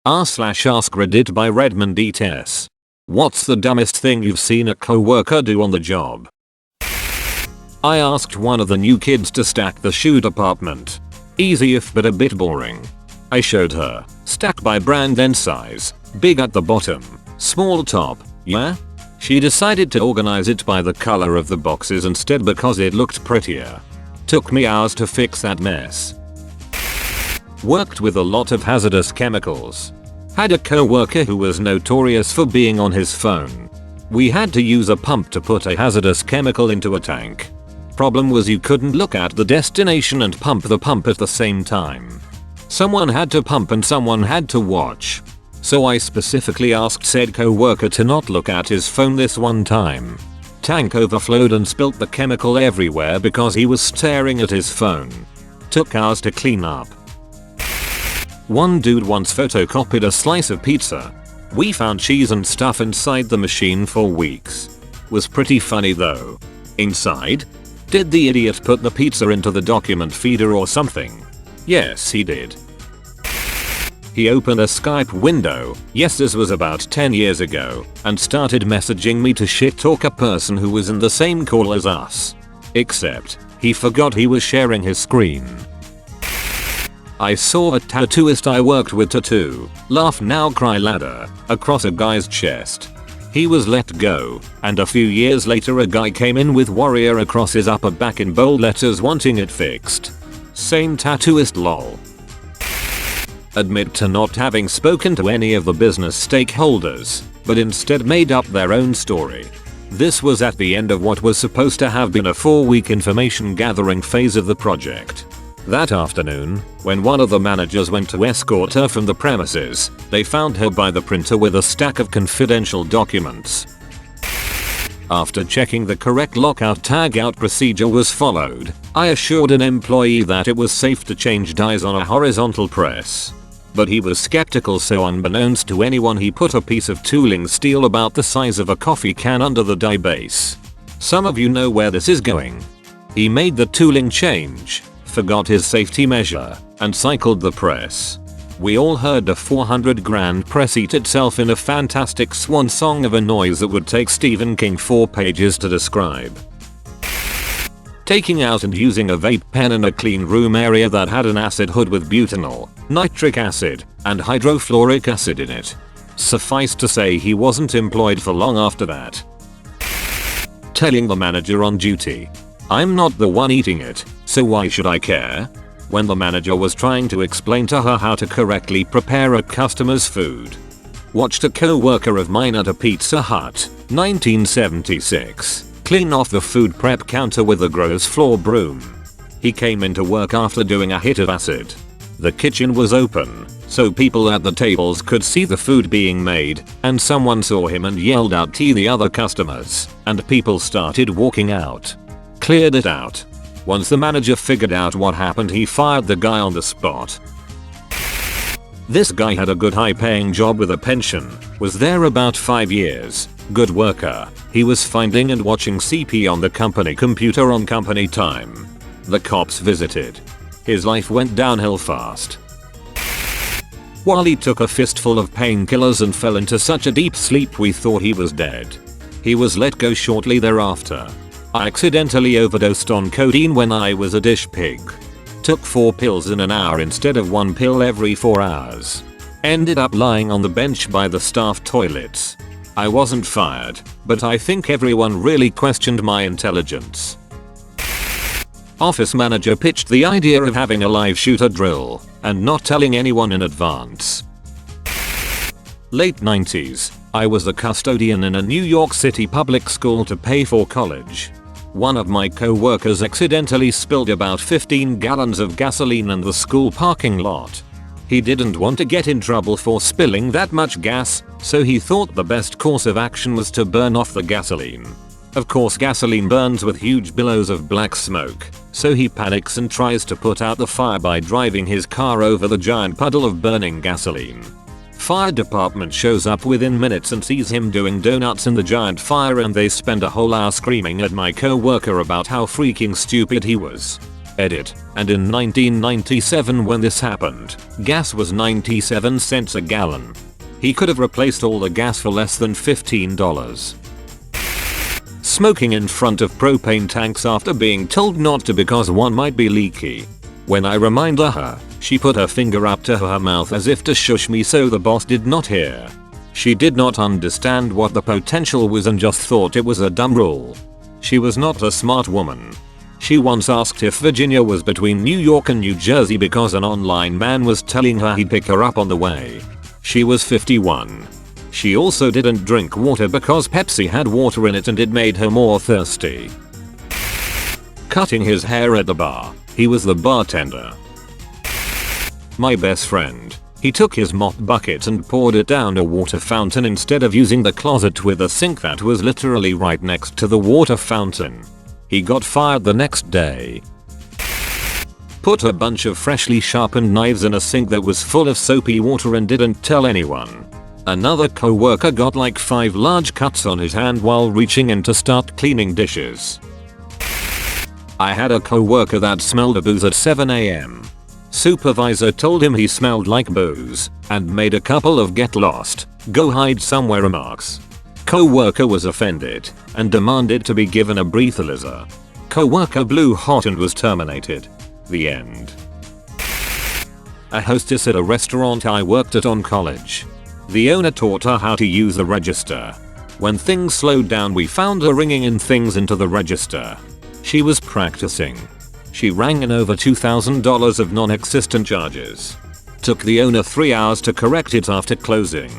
r/AskReddit by Redmond ETS. What's the dumbest thing you've seen a coworker do on the job? I asked one of the new kids to stack the shoe department. Easy if but a bit boring. I showed her, stack by brand and size, big at the bottom, small top, yeah? She decided to organize it by the color of the boxes instead because it looked prettier. Took me hours to fix that mess. Worked with a lot of hazardous chemicals. Had a coworker who was notorious for being on his phone. We had to use a pump to put a hazardous chemical into a tank. Problem was you couldn't look at the destination and pump the pump at the same time. Someone had to pump and someone had to watch. So I specifically asked said coworker to not look at his phone this one time. Tank overflowed and spilt the chemical everywhere because he was staring at his phone. Took hours to clean up. One dude once photocopied a slice of pizza. We found cheese and stuff inside the machine for weeks. Was pretty funny though. Inside? Did the idiot put the pizza into the document feeder or something? Yes, he did. He opened a Skype window, yes this was about 10 years ago, and started messaging me to shit talk a person who was in the same call as us. Except, he forgot he was sharing his screen. I saw a tattooist I worked with tattoo, laugh now cry ladder, across a guy's chest. He was let go, and a few years later a guy came in with warrior across his upper back in bold letters wanting it fixed. Same tattooist lol. Admit to not having spoken to any of the business stakeholders, but instead made up their own story. This was at the end of what was supposed to have been a 4-week information gathering phase of the project. That afternoon, when one of the managers went to escort her from the premises, they found her by the printer with a stack of confidential documents. After checking the correct lockout tagout procedure was followed, I assured an employee that it was safe to change dies on a horizontal press. But he was skeptical, so unbeknownst to anyone he put a piece of tooling steel about the size of a coffee can under the die base. Some of you know where this is going. He made the tooling change, forgot his safety measure, and cycled the press. We all heard a 400 grand press eat itself in a fantastic swan song of a noise that would take Stephen King 4 pages to describe. Taking out and using a vape pen in a clean room area that had an acid hood with butanol, nitric acid, and hydrofluoric acid in it. Suffice to say he wasn't employed for long after that. Telling the manager on duty, "I'm not the one eating it, so why should I care?" when the manager was trying to explain to her how to correctly prepare a customer's food. Watched a coworker of mine at a Pizza Hut, 1976, clean off the food prep counter with a gross floor broom. He came into work after doing a hit of acid. The kitchen was open, so people at the tables could see the food being made, and someone saw him and yelled out to the other customers, and people started walking out. Cleared it out. Once the manager figured out what happened, he fired the guy on the spot. This guy had a good high-paying job with a pension, was there about 5 years, good worker. He was finding and watching CP on the company computer on company time. The cops visited. His life went downhill fast. While he took a fistful of painkillers and fell into such a deep sleep we thought he was dead. He was let go shortly thereafter. I accidentally overdosed on codeine when I was a dish pig. Took 4 pills in an hour instead of 1 pill every 4 hours. Ended up lying on the bench by the staff toilets. I wasn't fired, but I think everyone really questioned my intelligence. Office manager pitched the idea of having a live shooter drill and not telling anyone in advance. Late 90s, I was a custodian in a New York City public school to pay for college. One of my co-workers accidentally spilled about 15 gallons of gasoline in the school parking lot. He didn't want to get in trouble for spilling that much gas, so he thought the best course of action was to burn off the gasoline. Of course gasoline burns with huge billows of black smoke, so he panics and tries to put out the fire by driving his car over the giant puddle of burning gasoline. Fire department shows up within minutes and sees him doing donuts in the giant fire, and they spend a whole hour screaming at my co-worker about how freaking stupid he was. Edit. And in 1997 when this happened, gas was 97 cents a gallon. He could have replaced all the gas for less than $15. Smoking in front of propane tanks after being told not to because one might be leaky. When I reminded her, she put her finger up to her mouth as if to shush me so the boss did not hear. She did not understand what the potential was and just thought it was a dumb rule. She was not a smart woman. She once asked if Virginia was between New York and New Jersey because an online man was telling her he'd pick her up on the way. She was 51. She also didn't drink water because Pepsi had water in it and it made her more thirsty. Cutting his hair at the bar. He was the bartender. My best friend. He took his mop bucket and poured it down a water fountain instead of using the closet with a sink that was literally right next to the water fountain. He got fired the next day. Put a bunch of freshly sharpened knives in a sink that was full of soapy water and didn't tell anyone. Another coworker got like 5 large cuts on his hand while reaching in to start cleaning dishes. I had a coworker that smelled of booze at 7 AM. Supervisor told him he smelled like booze and made a couple of get lost, go hide somewhere remarks. Coworker was offended and demanded to be given a breathalyzer. Coworker blew hot and was terminated. The end. A hostess at a restaurant I worked at on college. The owner taught her how to use the register. When things slowed down we found her ringing in things into the register. She was practicing. She rang in over $2,000 of non-existent charges. Took the owner 3 hours to correct it after closing.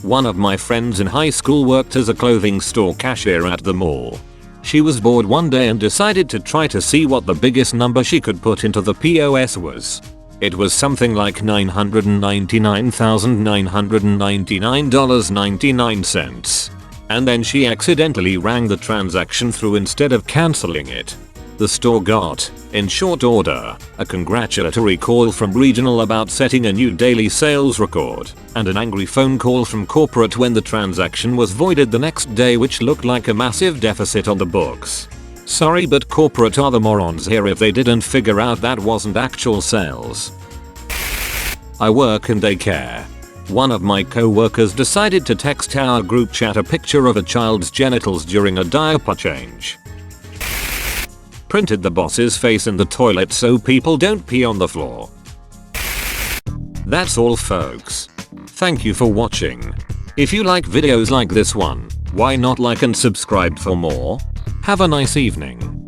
One of my friends in high school worked as a clothing store cashier at the mall. She was bored one day and decided to try to see what the biggest number she could put into the POS was. It was something like $999,999.99. And then she accidentally rang the transaction through instead of cancelling it. The store got, in short order, a congratulatory call from regional about setting a new daily sales record, and an angry phone call from corporate when the transaction was voided the next day, which looked like a massive deficit on the books. Sorry, but corporate are the morons here if they didn't figure out that wasn't actual sales. I work in daycare. One of my co-workers decided to text our group chat a picture of a child's genitals during a diaper change. Printed the boss's face in the toilet so people don't pee on the floor. That's all folks. Thank you for watching. If you like videos like this one, why not like and subscribe for more? Have a nice evening.